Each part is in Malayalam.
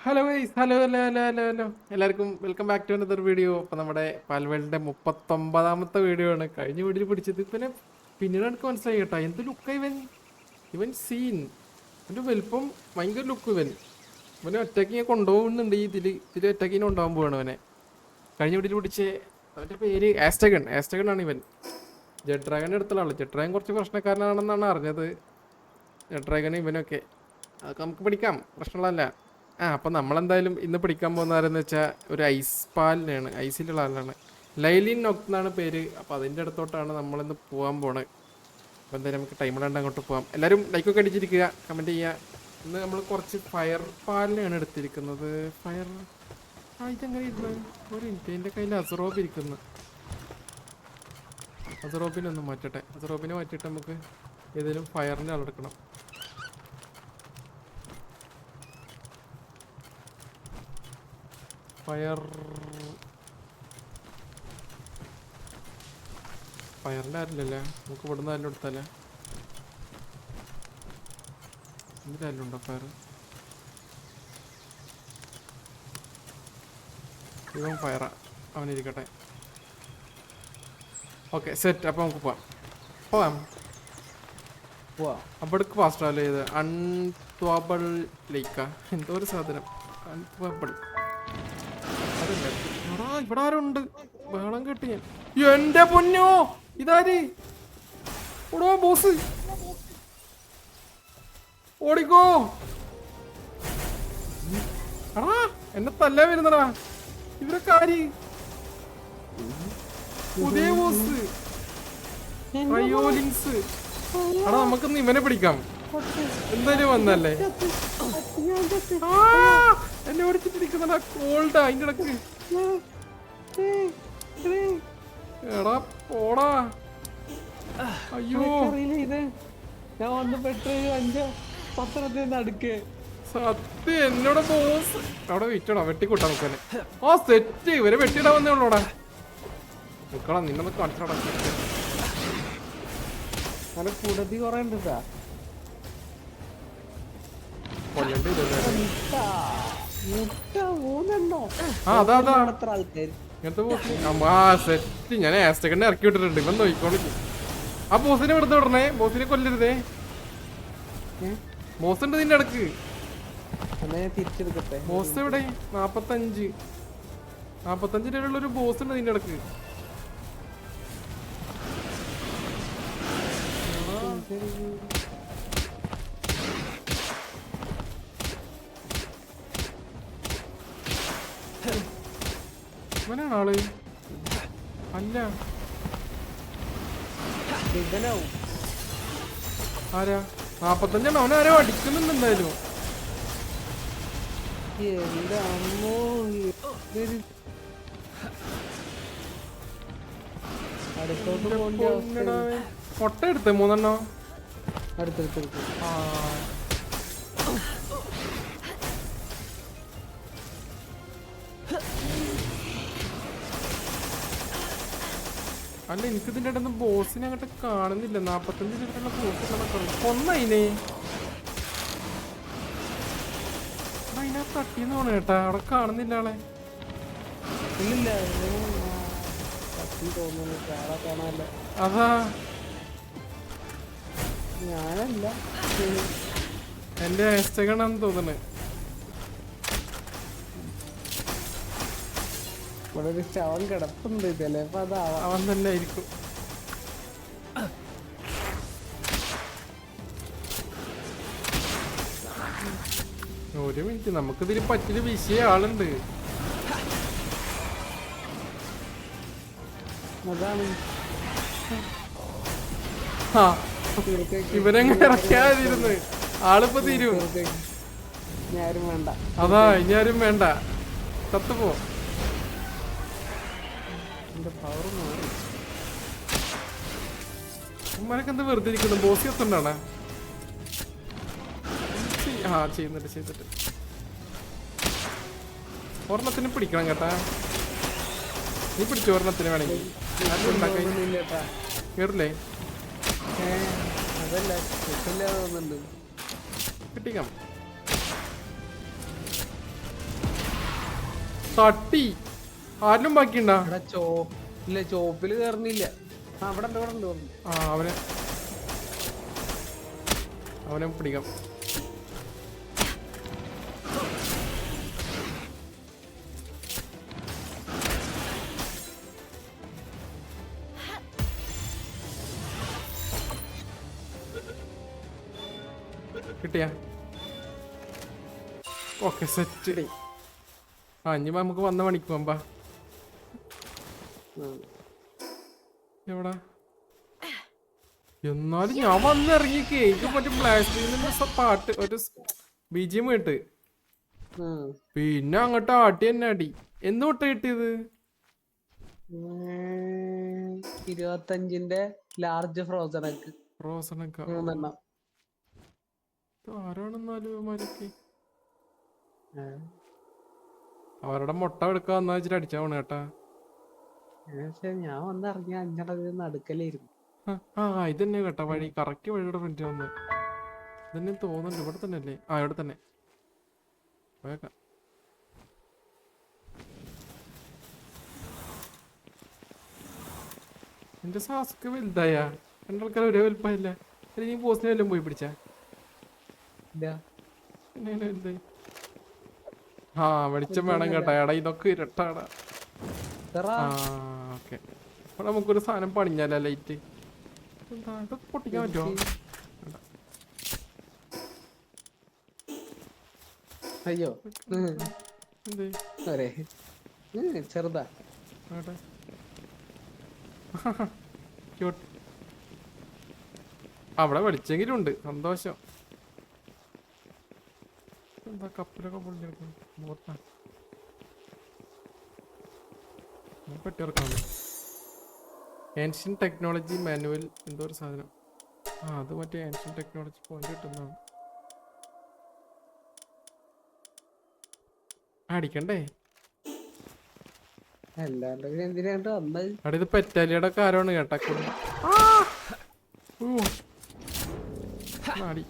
Hello guys, hello hello hello hello hello എല്ലാവർക്കും welcome back to another video. അപ്പോൾ നമ്മുടെ പാൽവേൾഡിൻ്റെ 39ാമത്തെ വീഡിയോ ആണ്. കഴിഞ്ഞ വീഡിയോയിൽ പിടിച്ചത് പിന്നെ പിന്നീട് എനിക്ക് മനസ്സിലായി കേട്ടോ, എന്ത് ലുക്കാണ് ഇവൻ സീൻ. എൻ്റെ വലിപ്പം ഭയങ്കര ലുക്ക് ഇവനെ ഒറ്റയ്ക്ക് ഞാൻ കൊണ്ടുപോകുന്നുണ്ട്. ഇതിൽ ഒറ്റയ്ക്ക് ഇങ്ങനെ കൊണ്ടുപോകാൻ പോവാണ് അവനെ. കഴിഞ്ഞ വീഡിയോയിൽ പിടിച്ച് അവൻ്റെ പേര് ആസ്റ്റഗൺ ആണ് ഇവൻ. ജെഡ് ഡ്രാഗൻ്റെ അടുത്തുള്ള ആൾ. ജെഡ് ഡ്രാഗൺ കുറച്ച് പ്രശ്നക്കാരനാണെന്നാണ് അറിഞ്ഞത്. ജെഡ് ഡ്രാഗൺ ഇവനൊക്കെ അതൊക്കെ നമുക്ക് പിടിക്കാം, പ്രശ്നമുള്ളതല്ല. അപ്പം നമ്മളെന്തായാലും ഇന്ന് പിടിക്കാൻ പോകുന്ന ആരെന്ന് വെച്ചാൽ ഒരു ഐസ് പാലിനെയാണ്, ഐസിലുള്ള ആളാണ്. ലൈലിൻ നൊക്ത് എന്നാണ് പേര്. അപ്പോൾ അതിൻ്റെ അടുത്തോട്ടാണ് നമ്മളിന്ന് പോകാൻ പോണത്. അപ്പോൾ എന്തായാലും നമുക്ക് ടൈം ഇടാണ്ട് അങ്ങോട്ട് പോകാം. എല്ലാവരും ലൈക്കൊക്കെ അടിച്ചിരിക്കുക, കമൻറ്റ് ചെയ്യുക. ഇന്ന് നമ്മൾ കുറച്ച് ഫയർ പാലിനെയാണ് എടുത്തിരിക്കുന്നത്. ഇതെങ്ങനെ ഇരുന്നത്? ഒരു മിനിറ്റ്, എൻ്റെ കയ്യിൽ അസറോബ് ഇരിക്കുന്നു. അസറോബിനെ ഒന്ന് മാറ്റട്ടെ. അസറോബിനെ മാറ്റിയിട്ട് നമുക്ക് ഏതെങ്കിലും ഫയറിൻ്റെ ആളെടുക്കണം. ഫയറിൻ്റെ ആരില്ലല്ലേ? നമുക്ക് ഇവിടുന്ന് ആരും എടുത്താലേ. ഇതിൻ്റെ ആരും ഉണ്ടോ ഫയർ? ഇവൻ ഫയറാ, അവനിരിക്കട്ടെ. Okay, set. അപ്പോൾ നമുക്ക് പോവാം. അവിടേക്ക് ഫാസ്റ്റ് ട്രാവൽ ചെയ്ത് അൺത്വാബിൾ ലേക്കാ, എന്തോ ഒരു സാധനം. അൺത്വാബിൾ ഇവിടെ ആരുണ്ട്? വേണം കേട്ട് ഞാൻ. എന്റെ പൊന്നോ, ഇതാര്? ഓടോ ബോസ്, ഓടിക്കോ. എടാ എന്നെ തല്ലാൻ വരുന്നടാ ഇവരൊക്കെ ആര്? പുതിയ ബോസ് റയോലിങ്സ്. എടാ നമുക്കൊന്ന് ഇവനെ പിടിക്കാം. എന്തായാലും വന്നല്ലേ. എന്നെ ഓടിച്ചിട്ടിരിക്കുന്നടാ, കോൾഡാ അതിൻ്റെ ഇടക്ക്. എടാ പോടാ. അയ്യോ സത്യം എന്നോട് ബോസ് അവിടെ വെയിറ്റോടാ, വെട്ടിക്കൂട്ടാ നോക്കാനെ. സെറ്റ്. ഇവരെ വെട്ടിയിടാൻ വന്നേ ഉള്ളൂടാ. നിക്കളാ, നിന്നൊന്ന് കാണിച്ചോടാ. കൂടത്തി കൊറേ ഉണ്ട്. സെറ്റ്. ഞാൻ ആസ്റ്റഗണ്ണെ ഇറക്കി വിട്ടിട്ടുണ്ട്. ഇവൻ നോക്കിക്കോളിക്ക്. ആ ബോസിനെ വെറുതെ വിടണേ, ബോസിനെ കൊല്ലരുതേ. ബോസ് ഉണ്ട് നിന്റെ ഇടക്ക്. ബോസ് എവിടെ? 45 രൂപയുള്ളൊരു ബോസ് ഉണ്ട് നിന്റെ ഇടക്ക്. ഇവനാണ് ആള്. അല്ല ആരാ? 45 അവനാരോ അടിക്കുന്നുണ്ട് എന്തായാലും. കൊട്ട എടുത്ത് 3 അടുത്തെടുത്തെടുത്ത്. അല്ല, എനിക്ക് ഇതിൻ്റെ ഇടന്ന് ബോസിനെ അങ്ങോട്ട് കാണുന്നില്ല. 45 രൂപയുള്ള ബോസ് കൊന്നതിനെ. അതിനകത്ത് തട്ടിന്ന് തോന്നുന്നു കേട്ടാ, അവിടെ കാണുന്നില്ല ആളെ. അതാ ഞാനല്ല, എന്റെ ആസ്റ്റഗണാന്ന് തോന്നണേ. ഇവിടെ ഒരു ശവം കിടപ്പുണ്ട്, ചിലപ്പോ അതാവാം. അവൻ തന്നെ ആയിരിക്കും. ഒരു മിനിറ്റ്, നമുക്കിതിൽ പറ്റില് വിഷയ ആളുണ്ട്. അതാണ് ഇവനെങ്ങനെ ഇറക്കാതിരുന്ന് ആളിപ്പോ തീരും. ഞാനും വേണ്ട. അതാ ഇനി ആരും വേണ്ട, ചത്തുപോ. പവർ മാറി. ഉമ്മാനൊക്കെ എന്താ വെറുതെ ഇരിക്കുന്നു? ബോസ് എത്തണ്ടാണ്. ചെയ്യുന്നുണ്ട്. ഒരെണ്ണത്തിന് പിടിക്കണം കേട്ടാ. നീ പിടിച്ചോ ഒരെണ്ണത്തിന് വേണമെങ്കിൽ. കേറില്ലേ? അതല്ല തോന്നുന്നുണ്ട്. കിട്ടിക്കാം. തട്ടി ആരിലും ബാക്കിയുണ്ടാ? ഇവിടെ ഇല്ല ചോപ്പില് കേറുന്നില്ല. ആ അവിടെ ഉണ്ട് ഇവിടെ ഉണ്ട് ഇവിടെ ഉണ്ട്. ആ അവനെ പിടിക്കാം. കിട്ടിയാ? Okay set. ആ ഇനി നമുക്ക് വന്ന പണിക്ക് പോകാം. എവിടാ? എന്നാലും ഞാൻ വന്നിറങ്ങി കേക്ക് മറ്റേ ബ്ലാസ്റ്റ് പാട്ട് ഒരു BGM കേട്ട് പിന്നെ അങ്ങോട്ട് ആട്ടി തന്നെ അടി. എന്ന് തൊട്ട് കിട്ടിയത്? 25ന്റെ ലാർജ് ഫ്രോസൺ ഒക്കെ റോസണൊക്കെ 3 ആരാണെന്നാലും ഇവന്മാരൊക്കെ അവരുടെ മുട്ട എടുക്കാൻ വന്നാ വെച്ചിട്ട് അടിച്ചാ പോണ കേട്ടാ. ഞാൻ വന്നിറങ്ങിയ 5 നടുക്കലായിരുന്നു. ആ ഇതന്നെ കേട്ടാ വഴി. കറക്റ്റ് വഴിയുടെ ഫ്രണ്ട് വന്ന് ഇതന്നെ തോന്നുന്നുണ്ട്. ഇവിടെ തന്നെ അല്ലേ? ആ ഇവിടെ തന്നെ പോയേക്കാം. എന്റെ സാസ്ക്ക് വലുതായ രണ്ടാൾക്കാർ ഒരേ വലുപ്പമില്ല. നീ പോസ്റ്റിനെ വല്ലതും പോയി പിടിച്ചാ? ആ വെളിച്ചം വേണം കേട്ടാ. എടാ ഇതൊക്കെ ഇരട്ടാടാ. ആ ഓക്കെ. അപ്പൊ നമുക്കൊരു സാധനം പണിഞ്ഞാലോ? ലൈറ്റ് ഇതൊക്കെ പൊട്ടിക്കാൻ പറ്റുമോ? അയ്യോ എന്തേ ചെറുതാ. അവിടെ വെളിച്ചെങ്കിലും ഉണ്ട്. സന്തോഷം. എന്താ കപ്പലൊക്കെ പൊളിഞ്ഞെടുക്കണം? പെട്ടിറക്കാണ്. ഏൻഷ്യൻ ടെക്നോളജി മാനുവൽ എന്തോ ഒരു സാധനം. ആ അത് മറ്റേ ഏൻഷ്യൻ ടെക്നോളജി പോയിന്റ് കിട്ടുന്നതാണ്. അടിക്കണ്ടേ? അല്ലാണ്ട് എന്തിനാണ്ട് വന്നത്? അവിടെ ഇത് പെറ്റാലിയുടെ കാരമാണ് കേട്ടാ. അടി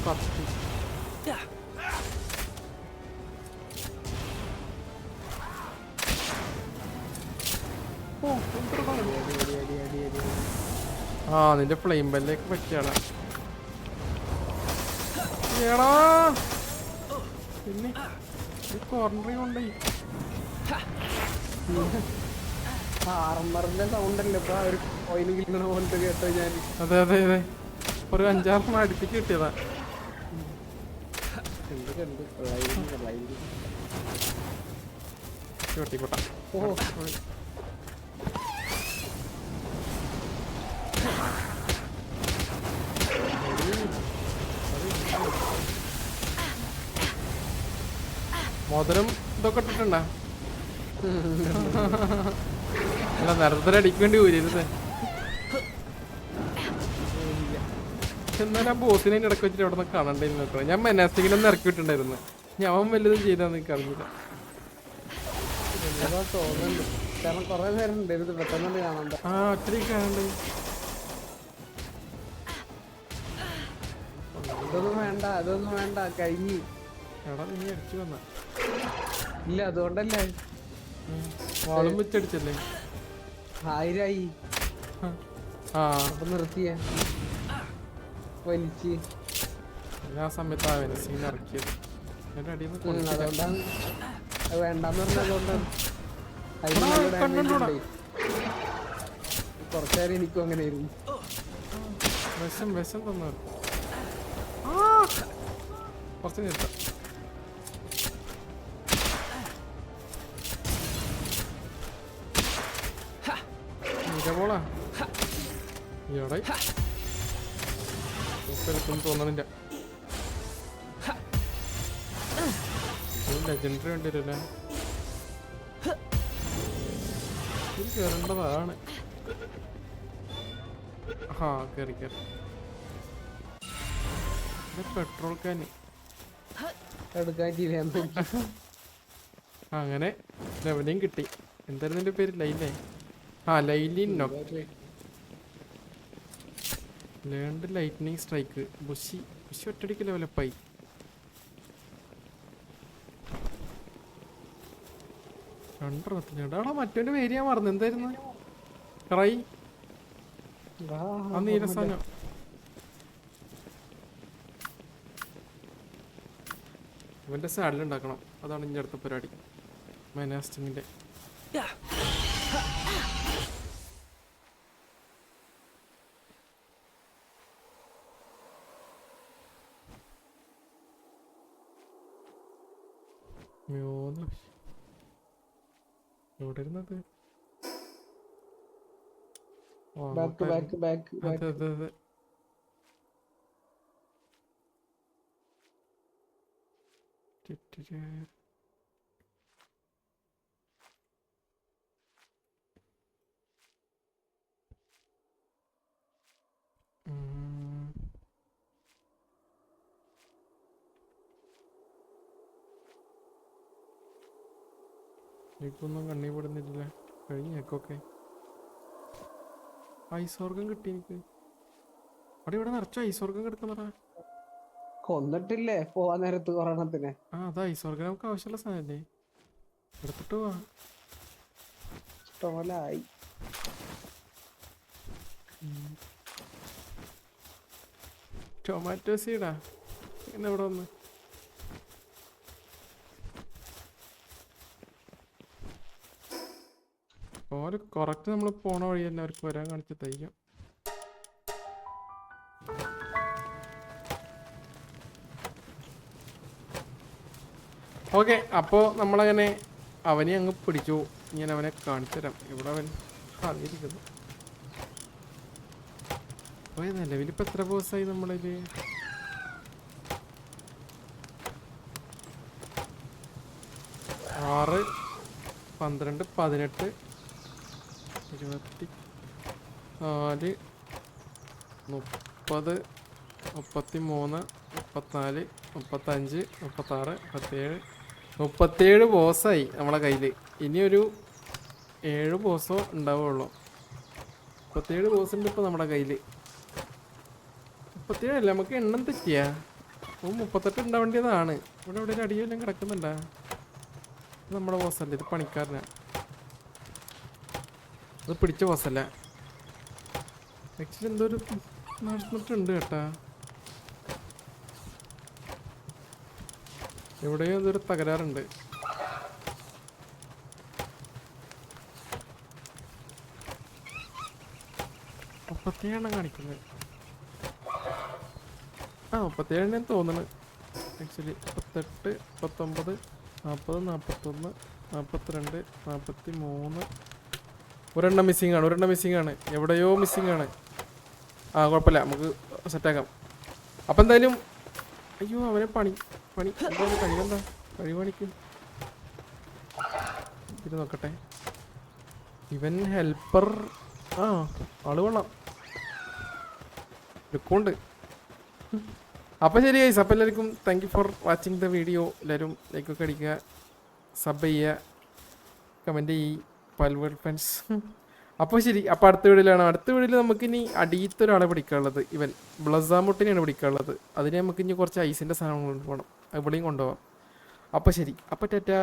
കത്തി. ആ നിന്റെ ഫ്ലെയിം ബെല്ലേക്ക് പറ്റിയാടാ. പിന്നെ കോർണറിൽ കൊണ്ടേ ആർമറിന്റെ സൗണ്ട് അല്ലേ ഇപ്പൊ ഒരു കോയിന് കിട്ടുന്ന പോലത്തെ കേട്ടോ ഞാൻ. അതെ അതെ അതെ ഒരു 5-6 അടുപ്പിച്ച് കിട്ടിയതാ. വെട്ടിക്കോട്ട. മോതിരം ഇതൊക്കെ ഇട്ടിട്ടുണ്ടാ? അല്ല നിരന്തരം അടിക്കേണ്ടി ഊരിയിരുന്നേ. എന്നാലും ആ ബോസിനെ ഇടയ്ക്ക് വെച്ചിട്ട് അവിടെ നിന്ന് കാണണ്ടേന്ന് നോക്കണം. ഞാൻ മെനാസ്റ്റിങ്ങിനൊന്നും ഇറക്കി വിട്ടുണ്ടായിരുന്നു. ഞാൻ വല്ലതും ചെയ്താന്ന് എനിക്ക് അറിഞ്ഞില്ല. തോന്നുന്നുണ്ട് കാരണം കൊറേ നേരം ഉണ്ടായിരുന്നു പെട്ടെന്ന് കാണണ്ട. ആ ഒറ്റയ്ക്ക് കാണണ്ടേ? അതൊന്നും വേണ്ട കഴിഞ്ഞു. എടാ നീ അടിച്ചു വന്ന ഇല്ല അതുകൊണ്ടല്ലേ വാളും വെച്ചടിച്ചല്ലേ? 1000 ആ അപ്പൊ നിർത്തിയ വലിച്ച് ആ സമയത്ത് ആ വെനസീന്ന് ഇറക്കിയത്. എന്റെ അടിയിൽ നിന്ന് അതുകൊണ്ടാണ് അത് വേണ്ടാന്ന് പറഞ്ഞതുകൊണ്ടാണ്. കുറച്ചേരം എനിക്കും അങ്ങനെ ആയിരുന്നു. വിഷം തന്നു കുറച്ച് നിർത്താം. പോളാ ഇവിടെ തോന്നണില്ല. ലെജൻഡറി വേണ്ടി വരില്ല. ഇത് കേറേണ്ടതാണ്. ആ കേറി പെട്രോൾ കാന് എടുക്കാൻ അങ്ങനെ ലെവനെയും കിട്ടി. എന്തായിരുന്നു എൻ്റെ പേര്? ലൈലേ? ആ, ലൈലിൻ നോക്ക്. Learned lightning strike. ബുഷി ഒറ്റടിക്ക് ലെവലപ്പായി. രണ്ടെണ്ണത്തിനാടാ മറ്റവൻ്റെ പേര് ഞാൻ മറന്നു. എന്തായിരുന്നു? ക്രൈ. ആ നീരസാനോ? ഇവൻ്റെ സാഡിൽ ഉണ്ടാക്കണം. അതാണ് ഇൻ്റെ അടുത്ത പരിപാടി. മൈനാസ്റ്റിങ്ങിൻ്റെ എവിടെ ഇരുന്നത്? അതെ അതെ അതെ. എനിക്കൊന്നും കണ്ണി പെടുന്നില്ല. കഴിഞ്ഞേക്കൊക്കെ ഐസോർഗം കിട്ടി എനിക്ക്. അവിടെ ഇവിടെ നിറച്ച ഐസോർഗം കിടക്കുന്നടാ. കൊന്നിട്ടില്ലേ പോവാൻ നേരത്ത് കൊറോണത്തിന്? ആ, അതാ ഐസോർഗം നമുക്ക് ആവശ്യമുള്ള സാധനല്ലേ. എടുത്തിട്ട് പോവാ. ഇഷ്ടംപോലായി. ടൊമാറ്റോ സീഡാ പിന്നെ ഇവിടെ വന്ന്. ഓര് കറക്റ്റ് നമ്മൾ പോണ വഴി തന്നെ അവർക്ക് വരാൻ കാണിച്ച് തയ്ക്കാം. ഓക്കെ, അപ്പോൾ നമ്മളങ്ങനെ അവനെ അങ്ങ് പിടിച്ചു. ഞാൻ അവനെ കാണിച്ചു തരാം. ഇവിടെ അവൻ അറിയിരിക്കുന്നു. അപ്പോൾ നിലവിലിപ്പോൾ എത്ര ബോസായി നമ്മളിൽ? 6, 12, 18, 24, 30, 33, 34, 35, 36, 37 ബോസായി നമ്മളെ കയ്യിൽ. ഇനിയൊരു 7 ബോസോ ഉണ്ടാവുള്ളൂ. 37 ബോസ് ഉണ്ട് ഇപ്പോൾ നമ്മുടെ കയ്യിൽ. 37 അല്ല, നമുക്ക് എണ്ണം തെറ്റിയാ. 38 ഉണ്ടാവേണ്ടതാണ്. ഇവിടെ ഇവിടെ ഒരു അടിയെല്ലാം കിടക്കുന്നുണ്ടാ. നമ്മുടെ ബോസല്ല, ഇത് പണിക്കാരനാ. അത് പിടിച്ച ബോസല്ല. ആക്ച്വലി എന്തോ ഒരു നടന്നിട്ടുണ്ട് കേട്ടാ. എവിടെയോ ഇതൊരു തകരാറുണ്ട്. മുപ്പത്തേഴെണ്ണം കാണിക്കുന്നത്. ആ, 37 തോന്നുന്നു. ആക്ച്വലി 38, 39, 40, 41, 42, 43. ഒരെണ്ണം മിസ്സിംഗ് ആണ്. എവിടെയോ മിസ്സിംഗ് ആണ്. ആ, കുഴപ്പമില്ല, നമുക്ക് സെറ്റാക്കാം. അപ്പം എന്തായാലും അയ്യോ അവനെ പണി എന്തായാലും കഴിവെന്താ കഴിവണിക്കും. ഇത് നോക്കട്ടെ. ഇവൻ ഹെൽപ്പർ. ആ, ആള് കൊള്ളാം, ലുക്കുണ്ട്. അപ്പം ശരി ഗൈസ്, അപ്പം എല്ലാവർക്കും thank you for watching the video. എല്ലാവരും ലൈക്കൊക്കെ അടിക്കുക, സബ് ചെയ്യുക, കമൻറ്റ് ചെയ്യ്. പൽവേൾ ഫ്രണ്ട്സ്. അപ്പോൾ ശരി, അപ്പോൾ അടുത്ത വീഡിയോയിലാണ്. അടുത്ത വീഡിയോയിൽ നമുക്കിനി അടിയത്തൊരാളെ പിടിക്കാനുള്ളത്. ഇവൻ ബ്ലസാമുട്ടിനെയാണ് പിടിക്കാനുള്ളത്. അതിന് നമുക്ക് ഇനി കുറച്ച് ഐസിൻ്റെ സാധനങ്ങൾ പോകണം, എവിടെയും കൊണ്ടുപോകാം. അപ്പോൾ ശരി, അപ്പോൾ ടാറ്റാ.